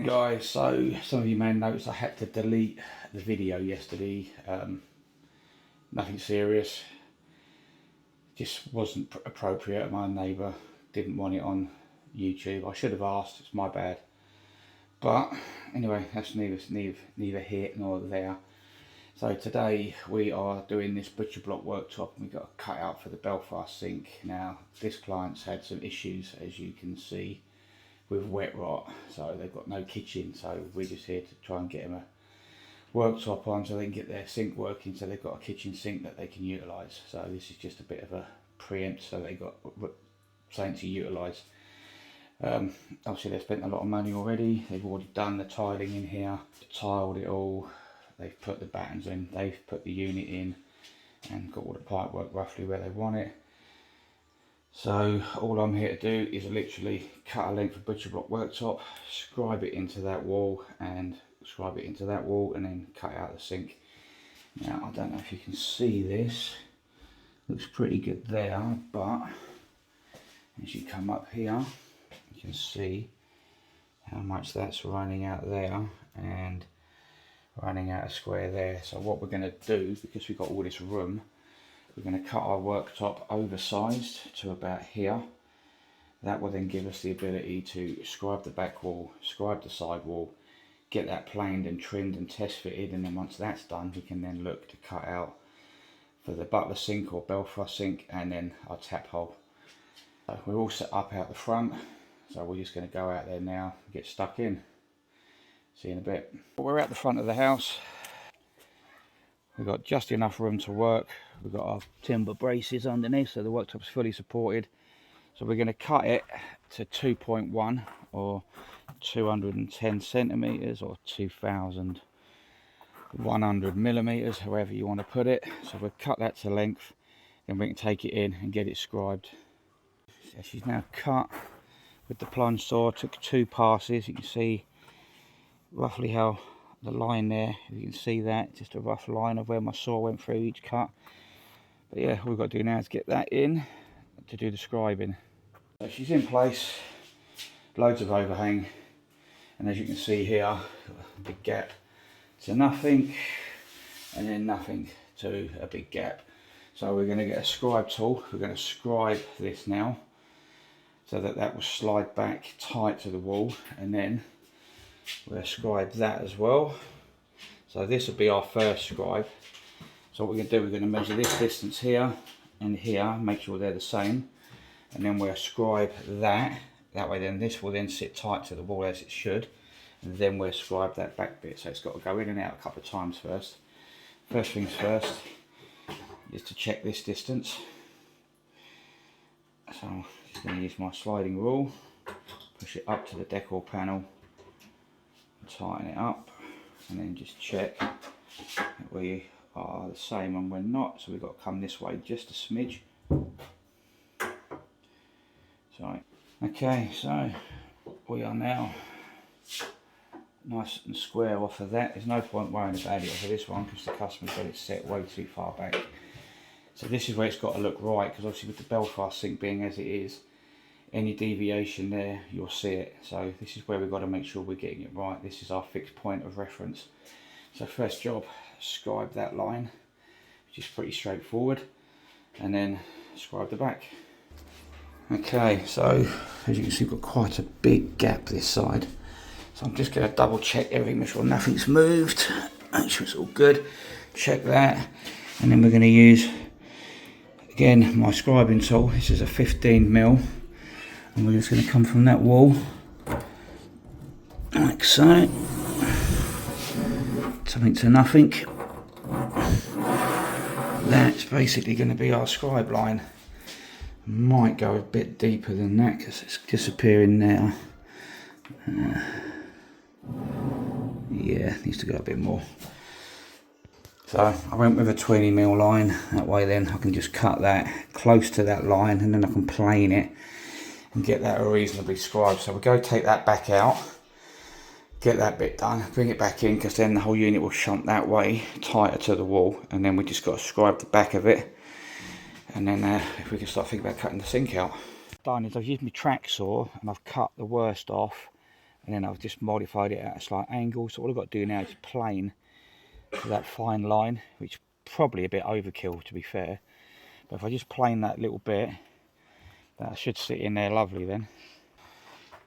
guys, so some of you may notice I had to delete the video yesterday. Nothing serious, just wasn't appropriate. My neighbour didn't want it on YouTube. I should have asked, it's my bad. But anyway, that's neither here nor there. So today we are doing this butcher block worktop, and we've got a cutout for the Belfast sink. Now this client's had some issues, as you can see, with wet rot, so they've got no kitchen, so we're just here to try and get them a worktop on so they can get their sink working, so they've got a kitchen sink that they can utilise. So this is just a bit of a preempt, so they've got something to utilise. Obviously they've spent a lot of money already. They've already done the tiling in here, tiled it all, they've put the battens in, they've put the unit in and got all the pipe work roughly where they want it. So all I'm here to do is literally cut a length of butcher block worktop, scribe it into that wall and scribe it into that wall, and then cut out the sink. Now I don't know if you can see this, looks pretty good there, but as you come up here you can see how much that's running out there and running out a square there. So what we're going to do, because we've got all this room, we're going to cut our worktop oversized to about here. That will then give us the ability to scribe the back wall, scribe the side wall, get that planed and trimmed and test fitted, and then once that's done we can then look to cut out for the butler sink or Belfast sink and then our tap hole. So we're all set up out the front, so we're just going to go out there now and get stuck in. See you in a bit. We're at the front of the house. We've got just enough room to work. We've got our timber braces underneath, so the worktop's fully supported. So we're going to cut it to 2.1 or 210 centimeters or 2,100 millimeters, however you want to put it. So we'll cut that to length, then we can take it in and get it scribed. So she's now cut with the plunge saw. Took 2 passes. You can see roughly how the line there, you can see that, just a rough line of where my saw went through each cut. But yeah, all we've got to do now is get that in to do the scribing. So she's in place, loads of overhang, and as you can see here, a big gap to nothing, and then nothing to a big gap. So we're going to get a scribe tool, we're going to scribe this now, so that that will slide back tight to the wall, and then we'll scribe that as well. So this will be our first scribe. So what we're going to do, we're going to measure this distance here and here, make sure they're the same, and then we'll scribe that. That way then this will then sit tight to the wall as it should, and then we'll scribe that back bit. So it's got to go in and out a couple of times first. First things first is to check this distance. So I'm just going to use my sliding rule, push it up to the decor panel, tighten it up, and then just check that we are the same and we're not. So we've got to come this way just a smidge. Sorry. Okay, so we are now nice and square off of that. There's no point worrying about it for this one because the customer's got it set way too far back. So this is where it's got to look right, because obviously with the Belfast sink being as it is, any deviation there you'll see it. So this is where we've got to make sure we're getting it right. This is our fixed point of reference. So first job, scribe that line, which is pretty straightforward, and then scribe the back. Okay, so as you can see, we've got quite a big gap this side, so I'm just going to double check everything, make sure nothing's moved, make sure it's all good, check that, and then we're going to use again my scribing tool. This is a 15mm, and we're just going to come from that wall like so, something to nothing. That's basically going to be our scribe line. Might go a bit deeper than that because it's disappearing now. Yeah, needs to go a bit more. So I went with a 20mm line, that way then I can just cut that close to that line, and then I can plane it and get that reasonably scribed. So we'll go take that back out, get that bit done, bring it back in, because then the whole unit will shunt that way tighter to the wall, and then we just got to scribe the back of it, and then if we can start thinking about cutting the sink out. Done is I've used my track saw and I've cut the worst off, and then I've just modified it at a slight angle. So all I've got to do now is plane to that fine line, which probably a bit overkill to be fair, but if I just plane that little bit, that should sit in there lovely then.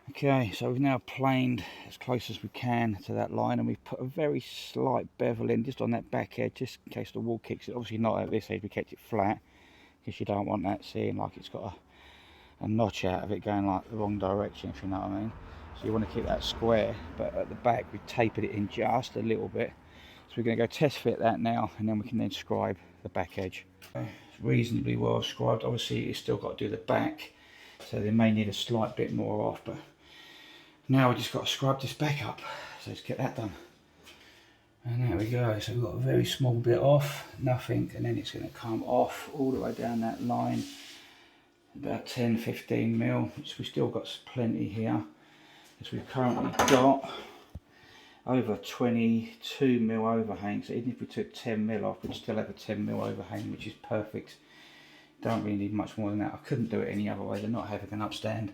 Okay, so we've now planed as close as we can to that line, and we've put a very slight bevel in just on that back edge, just in case the wall kicks it. Obviously not at this edge, we kept it flat because you don't want that seeing like it's got a notch out of it going like the wrong direction, if you know what I mean. So you want to keep that square, but at the back we tapered it in just a little bit. So we're going to go test fit that now, and then we can then scribe the back edge. Okay, it's reasonably well scribed. Obviously it's still got to do the back, so they may need a slight bit more off, but now we just got to scrub this back up. So let's get that done. And there we go. So we've got a very small bit off, nothing, and then it's going to come off all the way down that line, about 10-15 mil, which we've still got plenty here, as we've currently got over 22 mil overhang. So even if we took 10 mil off, we'd still have a 10 mil overhang, which is perfect. Don't really need much more than that. I couldn't do it any other way. They're not having an upstand,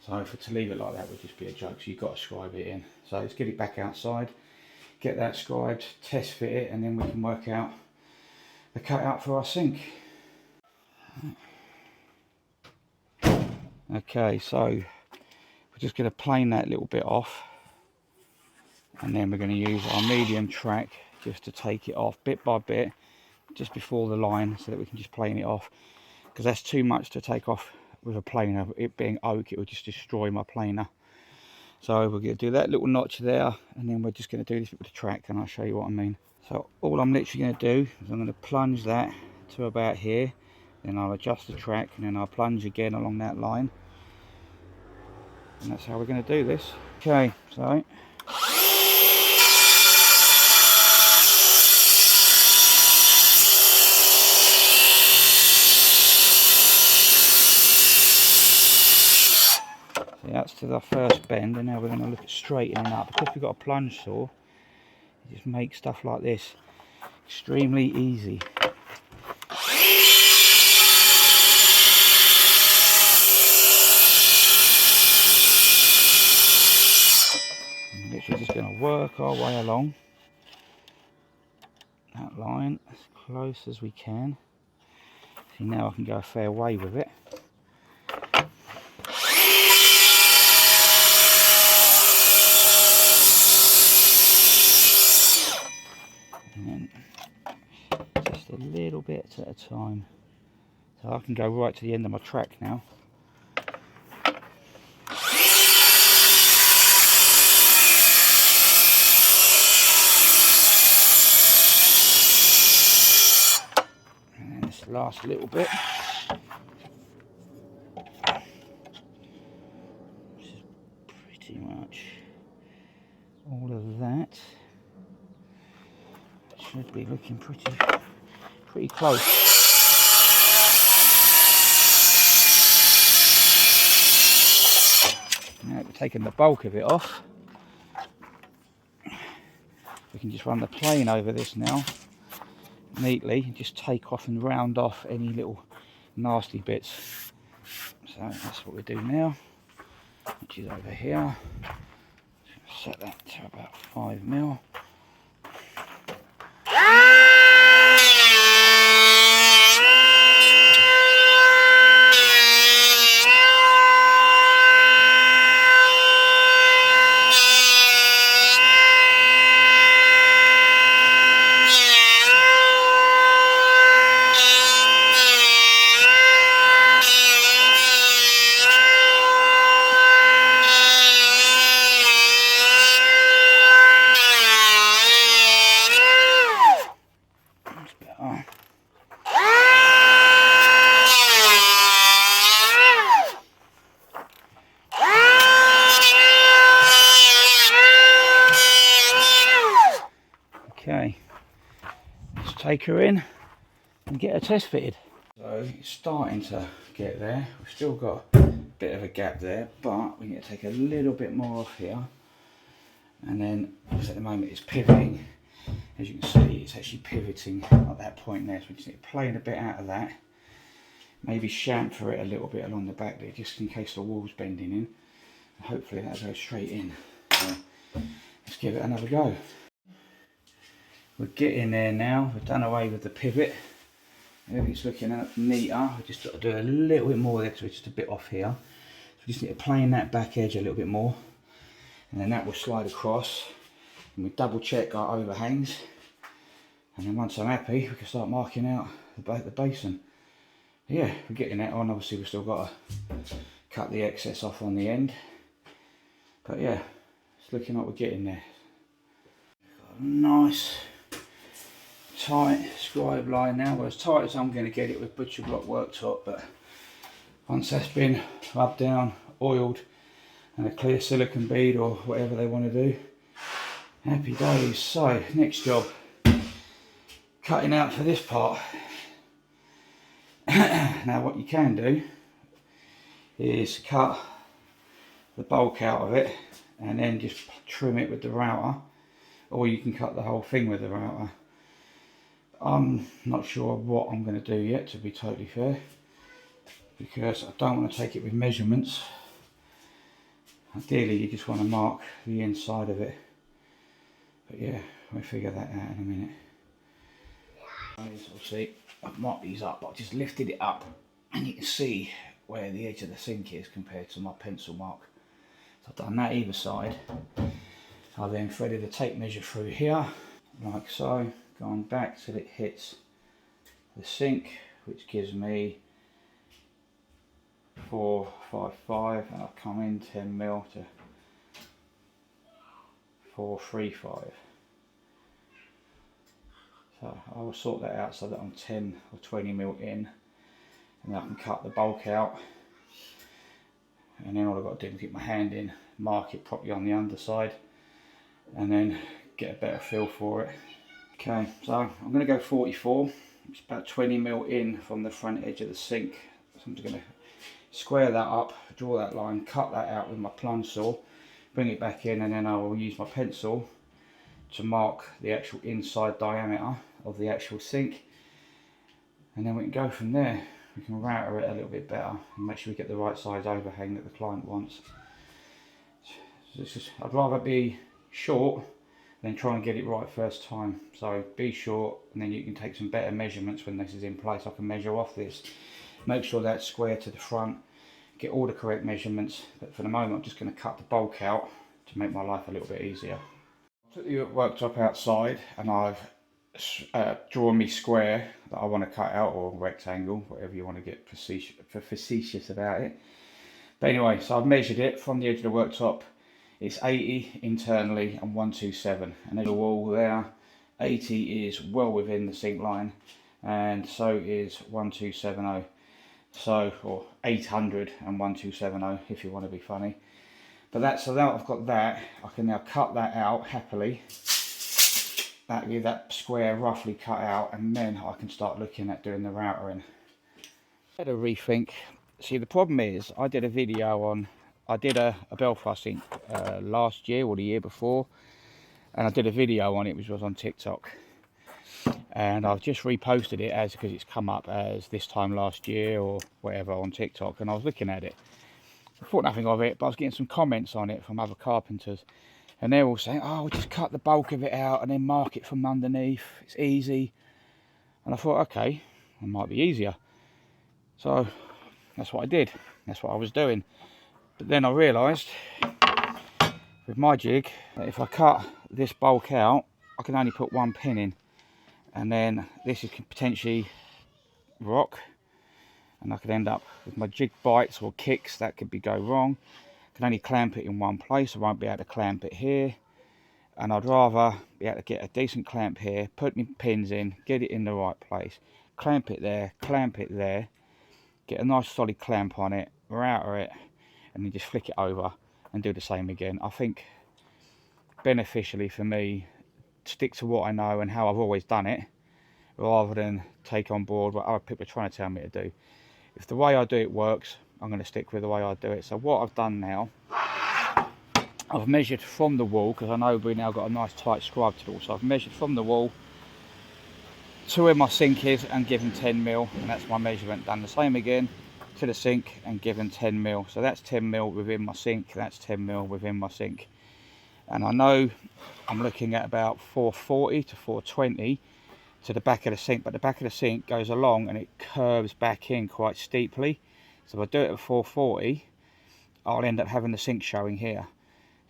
so to leave it like that would just be a joke. So you've got to scribe it in. So let's get it back outside, get that scribed, test fit it, and then we can work out the cutout for our sink. Okay, so we're just going to plane that little bit off, and then we're going to use our medium track just to take it off bit by bit just before the line, so that we can just plane it off, because that's too much to take off with a planer. It being oak, it will just destroy my planer. So we're going to do that little notch there, and then we're just going to do this with the track, and I'll show you what I mean. So all I'm literally going to do is I'm going to plunge that to about here, then I'll adjust the track, and then I'll plunge again along that line, and that's how we're going to do this. Okay, so that's to the first bend, and now we're going to look at straightening up. Because we've got a plunge saw, it just makes stuff like this extremely easy. And literally just going to work our way along that line as close as we can. See, now I can go a fair way with it. And then just a little bit at a time. So I can go right to the end of my track now. And then this last little bit, which is pretty much all of that. Should be looking pretty close. Now we've taken the bulk of it off. We can just run the plane over this now neatly and just take off and round off any little nasty bits. So that's what we do now, which is over here. Set that to about 5 mil. Okay, let's take her in and get her test fitted. So it's starting to get there. We've still got a bit of a gap there, but we need to take a little bit more off here. And then at the moment it's pivoting. As you can see, it's actually pivoting at that point there. So we just need to plane a bit out of that. Maybe chamfer it a little bit along the back there, just in case the wall's bending in. Hopefully that'll go straight in. So let's give it another go. We're getting there now. We've done away with the pivot. Everything's looking neater. We just got to do a little bit more there because we're just a bit off here. So we just need to plane that back edge a little bit more, and then that will slide across. And we double check our overhangs, and then once I'm happy, we can start marking out the basin. Yeah, we're getting that on. Obviously we've still got to cut the excess off on the end, but yeah, it's looking like we're getting there. Got a nice tight scribe line now. Well, as tight as I'm going to get it with butcher block worktop, but once that's been rubbed down, oiled, and a clear silicone bead or whatever they want to do, happy days. So next job, cutting out for this part. Now what you can do is cut the bulk out of it and then just trim it with the router, or you can cut the whole thing with the router. I'm not sure what I'm going to do yet, to be totally fair, because I don't want to take it with measurements. Ideally you just want to mark the inside of it, but yeah, we'll figure that out in a minute. As you'll see, I've marked these up, but I've just lifted it up and you can see where the edge of the sink is compared to my pencil mark. So I've done that either side. I then threaded a tape measure through here, like so, going back till it hits the sink, which gives me 455, and I've come in 10mm to 435. So I will sort that out so that I'm 10 or 20mm in, and I can cut the bulk out, and then all I've got to do is get my hand in, mark it properly on the underside, and then get a better feel for it. Okay, so I'm going to go 44. It's about 20mm in from the front edge of the sink. So I'm just going to square that up, draw that line, cut that out with my plunge saw, bring it back in, and then I will use my pencil to mark the actual inside diameter of the actual sink, and then we can go from there. We can router it a little bit better and make sure we get the right size overhang that the client wants. So I'd rather be short than try and get it right first time. So be short, and then you can take some better measurements when this is in place. I can measure off this, make sure that's square to the front, get all the correct measurements, but for the moment I'm just going to cut the bulk out to make my life a little bit easier. I took the worktop outside and I've drawn me square that I want to cut out, or rectangle, whatever you want to get facetious about it. But anyway, so I've measured it from the edge of the worktop. It's 80 internally and 127, and there's a wall there. 80 is well within the sink line, and so is 1270. So, or 800 and 1270 if you want to be funny. But that's, so now I've got that, I can now cut that out happily. That square roughly cut out, and then I can start looking at doing the routering. I had a rethink. See, the problem is I did a video on, I did a Belfast sink last year or the year before, and I did a video on it which was on TikTok, and I've just reposted it as, because it's come up as this time last year or whatever on TikTok, and I was looking at it. I thought nothing of it, but I was getting some comments on it from other carpenters, and they're all saying, oh, we'll just cut the bulk of it out and then mark it from underneath, it's easy. And I thought, okay, it might be easier. So that's what I did, that's what I was doing. But then I realised with my jig that if I cut this bulk out, I can only put one pin in, and then this is potentially rock, and I could end up with my jig bites or kicks, that could go wrong. I can only clamp it in one place, I won't be able to clamp it here, and I'd rather be able to get a decent clamp here, put my pins in, get it in the right place, clamp it there, get a nice solid clamp on it, router it, and then just flick it over and do the same again. I think beneficially for me, stick to what I know and how I've always done it, rather than take on board what other people are trying to tell me to do. If the way I do it works, I'm going to stick with the way I do it. So what I've done now, I've measured from the wall, because I know we've now got a nice tight scribe tool, so I've measured from the wall to where my sink is and given 10mm, and that's my measurement. Done the same again to the sink and given 10mm. So that's 10mm within my sink, that's 10mm within my sink. And I know I'm looking at about 440 to 420 to the back of the sink, but the back of the sink goes along and it curves back in quite steeply. So if I do it at 440, I'll end up having the sink showing here.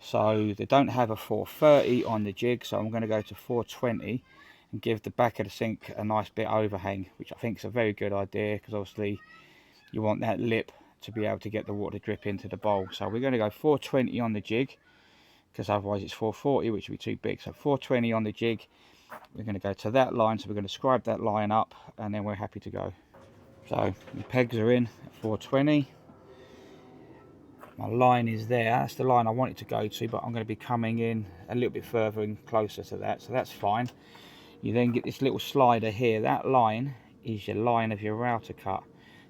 So they don't have a 430 on the jig, so I'm going to go to 420 and give the back of the sink a nice bit overhang, which I think is a very good idea, because obviously you want that lip to be able to get the water drip into the bowl. So we're going to go 420 on the jig, because otherwise it's 440, which would be too big. So 420 on the jig, we're going to go to that line, so we're going to scribe that line up, and then we're happy to go. So the pegs are in at 420. My line is there, that's the line I want it to go to, but I'm going to be coming in a little bit further and closer to that, so that's fine. You then get this little slider here, that line is your line of your router cut.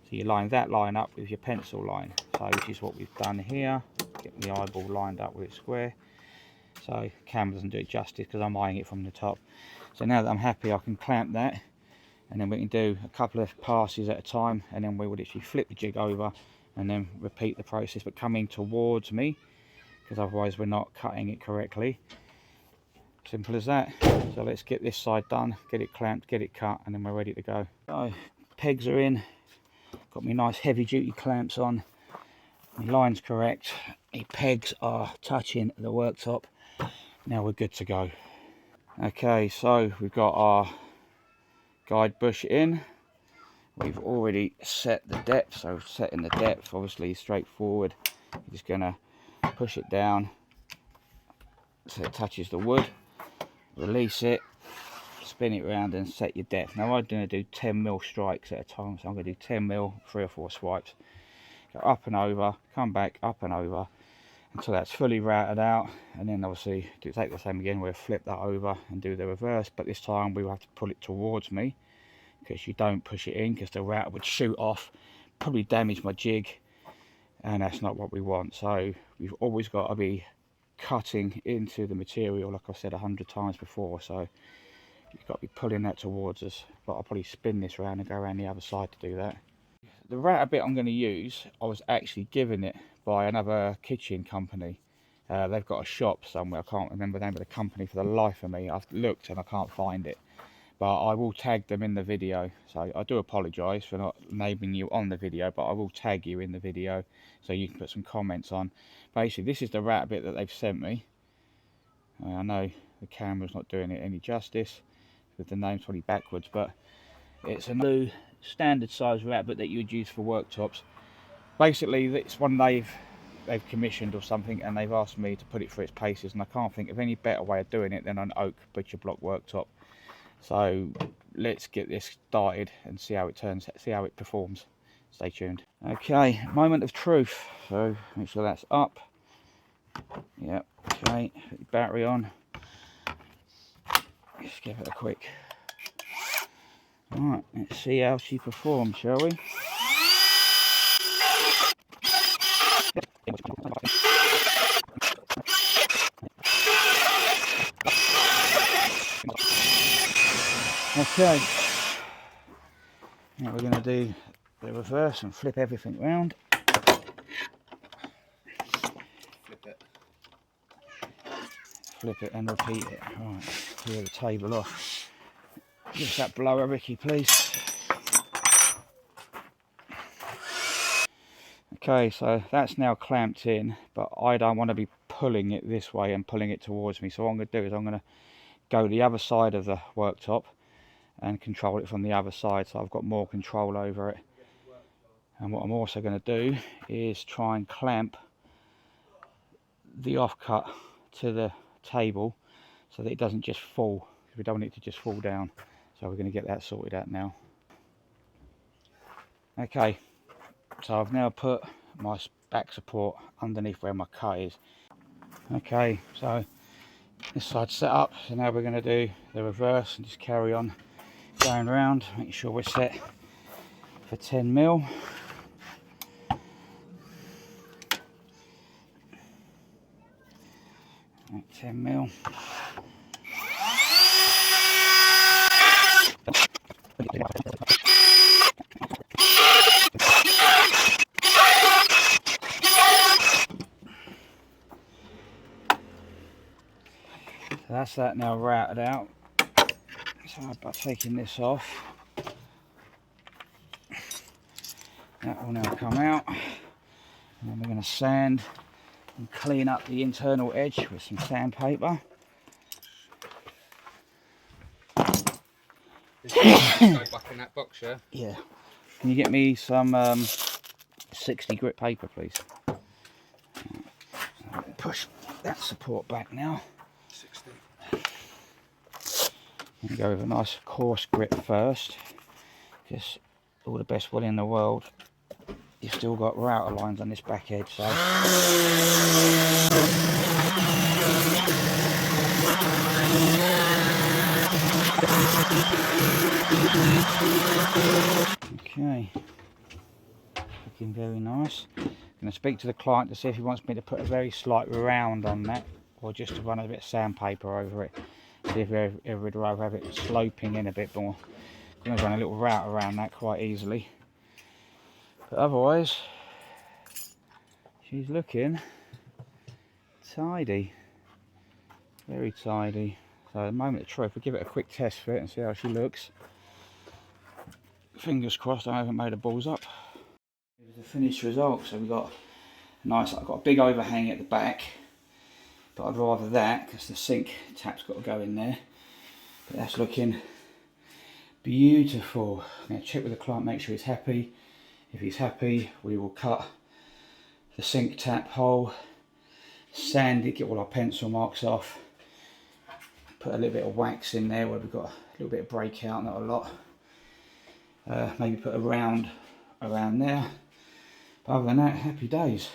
So you line that line up with your pencil line. So which is what we've done here. Get the eyeball lined up with it square. So camera doesn't do it justice because I'm eyeing it from the top. So now that I'm happy, I can clamp that, and then we can do a couple of passes at a time, and then we will literally flip the jig over and then repeat the process, but coming towards me, because otherwise we're not cutting it correctly. Simple as that. So let's get this side done, get it clamped, get it cut, and then we're ready to go. So pegs are in, got me nice heavy duty clamps on, my line's correct, the pegs are touching the worktop. Now we're good to go. Okay, so we've got our guide bush in. We've already set the depth, so setting the depth obviously straightforward. You're just gonna push it down so it touches the wood, release it, spin it around and set your depth. Now I'm going to do 10mm strikes at a time, so I'm going to do 10mm, 3 or 4 swipes. Go up and over, come back, up and over until that's fully routed out, and then obviously do take the same again. We'll flip that over and do the reverse, but this time we will have to pull it towards me, because you don't push it in, because the router would shoot off, probably damage my jig, and that's not what we want. So we've always got to be cutting into the material, like I've said 100 times before. So you've got to be pulling that towards us, but I'll probably spin this around and go around the other side to do that. The router bit I'm going to use, I was actually given it by another kitchen company. They've got a shop somewhere, I can't remember the name of the company for the life of me. I've looked and I can't find it, but I will tag them in the video. So I do apologise for not naming you on the video, but I will tag you in the video so you can put some comments on. Basically, this is the router bit that they've sent me. I know the camera's not doing it any justice with the names probably backwards, but it's a new standard size router bit that you would use for worktops. Basically, it's one they've commissioned or something, and they've asked me to put it through its paces, and I can't think of any better way of doing it than an oak butcher block worktop. So let's get this started and see how it turns, see how it performs. Stay tuned. Okay, moment of truth. So make sure that's up. Yep. Okay, put the battery on. Let's give it a quick. Alright, let's see how she performs, shall we? Okay, now we're going to do the reverse and flip everything round. Flip it and repeat it. Right, clear the table off. Give that blower, Ricky, please. Okay, so that's now clamped in, but I don't want to be pulling it this way and pulling it towards me. So what I'm going to do is I'm going to go the other side of the worktop and control it from the other side, so I've got more control over it. And what I'm also going to do is try and clamp the offcut to the table so that it doesn't just fall. We don't want it to just fall down, so we're going to get that sorted out now. Okay, so I've now put my back support underneath where my cut is. Okay, so this side's set up, so now we're going to do the reverse and just carry on going around, making sure we're set for 10mm. Right, 10mm. So that's that now routed out. So by taking this off, that will now come out, and then we're going to sand and clean up the internal edge with some sandpaper. Go back in that box, yeah? Yeah. Can you get me some 60 grit paper, please? Push that support back now. 60. And go with a nice coarse grip first, because all the best will in the world, you've still got router lines on this back edge, so okay, looking very nice. I'm going to speak to the client to see if he wants me to put a very slight round on that, or just to run a bit of sandpaper over it. See if he would rather have it sloping in a bit more. I'm going to run a little route around that quite easily. But otherwise, she's looking tidy, very tidy. So at the moment of truth, we'll give it a quick test fit and see how she looks. Fingers crossed I haven't made her balls up. Here's the finished result. So we've got nice, I've got a big overhang at the back, but I'd rather that because the sink tap's got to go in there. But that's looking beautiful. I'm going to check with the client, make sure he's happy. If he's happy, we will cut the sink tap hole, sand it, get all our pencil marks off, put a little bit of wax in there where we've got a little bit of breakout, not a lot. Maybe put a round around there. But other than that, happy days.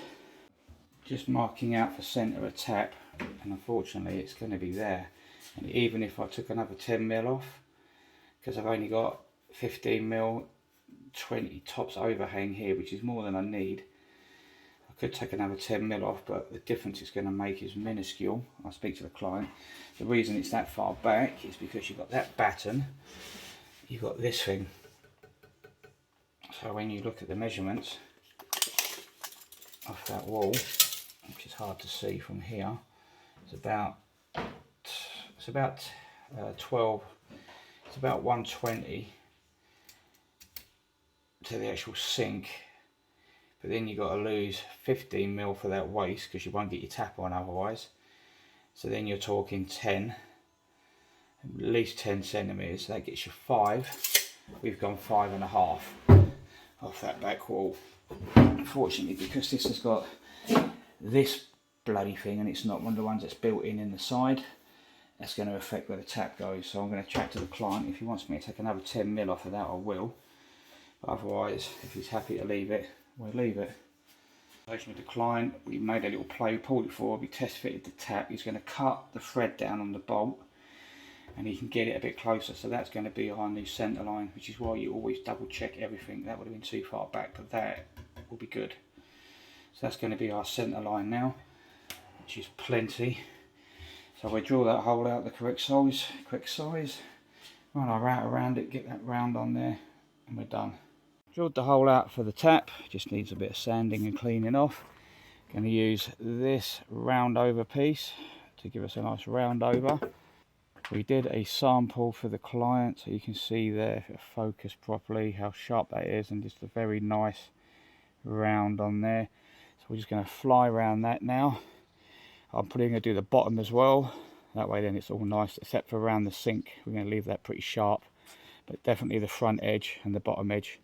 Just marking out for centre of tap, and unfortunately it's going to be there. And even if I took another 10mm off, because I've only got 15mm 20 tops overhang here, which is more than I need, I could take another 10mm off, but the difference it's going to make is minuscule. I'll speak to the client. The reason it's that far back is because you've got that batten, you've got this thing. So when you look at the measurements off that wall, which is hard to see from here, it's about 12, it's about 120 to the actual sink, but then you've got to lose 15mm for that waste because you won't get your tap on otherwise. So then you're talking 10, at least 10 centimetres. So that gets you 5. We've gone 5.5 off that back wall. Unfortunately, because this has got this bloody thing and it's not one of the ones that's built in the side, that's going to affect where the tap goes. So I'm going to chat to the client. If he wants me to take another 10mm off of that, I will. But otherwise, if he's happy to leave it, we'll leave it. With the client, we made a little play, pulled it forward, we test fitted the tap. He's going to cut the thread down on the bolt and he can get it a bit closer, so that's going to be our new centre line, which is why you always double check everything. That would have been too far back, but that will be good. So that's going to be our centre line now, which is plenty. So we draw that hole out the correct size, run our route around it, get that round on there, and we're done. Drilled the hole out for the tap, just needs a bit of sanding and cleaning off. Going to use this round over piece to give us a nice round over. We did a sample for the client, so you can see there, if it focused properly, how sharp that is, and just a very nice round on there. So we're just going to fly around that now. I'm probably going to do the bottom as well, that way then it's all nice, except for around the sink. We're going to leave that pretty sharp, but definitely the front edge and the bottom edge.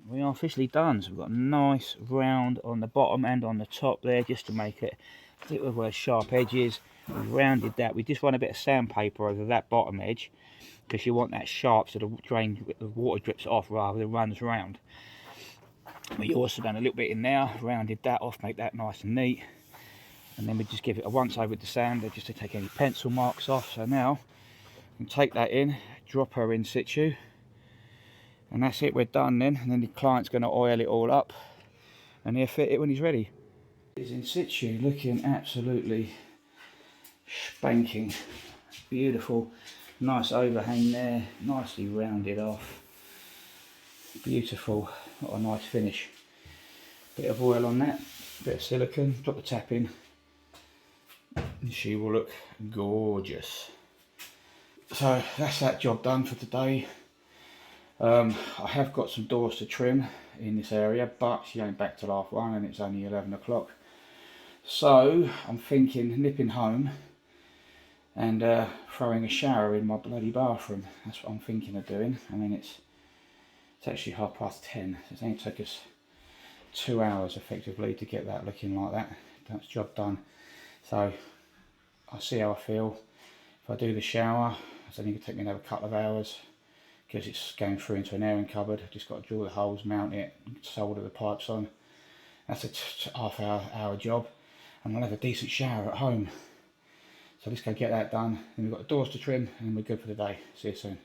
We are officially done, so we've got a nice round on the bottom and on the top there, just to make it where sharp edges. We've rounded that. We just run a bit of sandpaper over that bottom edge because you want that sharp so the water drips off rather than runs round. We also done a little bit in there, rounded that off, make that nice and neat, and then we just give it a once over with the sander just to take any pencil marks off. So now we can take that in, drop her in situ, and that's it, we're done then. And then the client's going to oil it all up and he'll fit it when he's ready. It's in situ, looking absolutely spanking, beautiful, nice overhang there, nicely rounded off, beautiful, what a nice finish. Bit of oil on that, bit of silicone, drop the tap in, she will look gorgeous. So that's that job done for today. I have got some doors to trim in this area, but she ain't back till 1:30 and it's only 11 o'clock. So I'm thinking nipping home and throwing a shower in my bloody bathroom. That's what I'm thinking of doing. I mean, it's actually 10:30. It's only took us 2 hours effectively to get that looking like that. That's job done. So I'll see how I feel. If I do the shower, it's only going to take me another couple of hours because it's going through into an airing cupboard. I've just got to drill the holes, mount it, solder the pipes on. That's a half hour job, and I'll have a decent shower at home. So let's go get that done. Then we've got the doors to trim and we're good for the day. See you soon.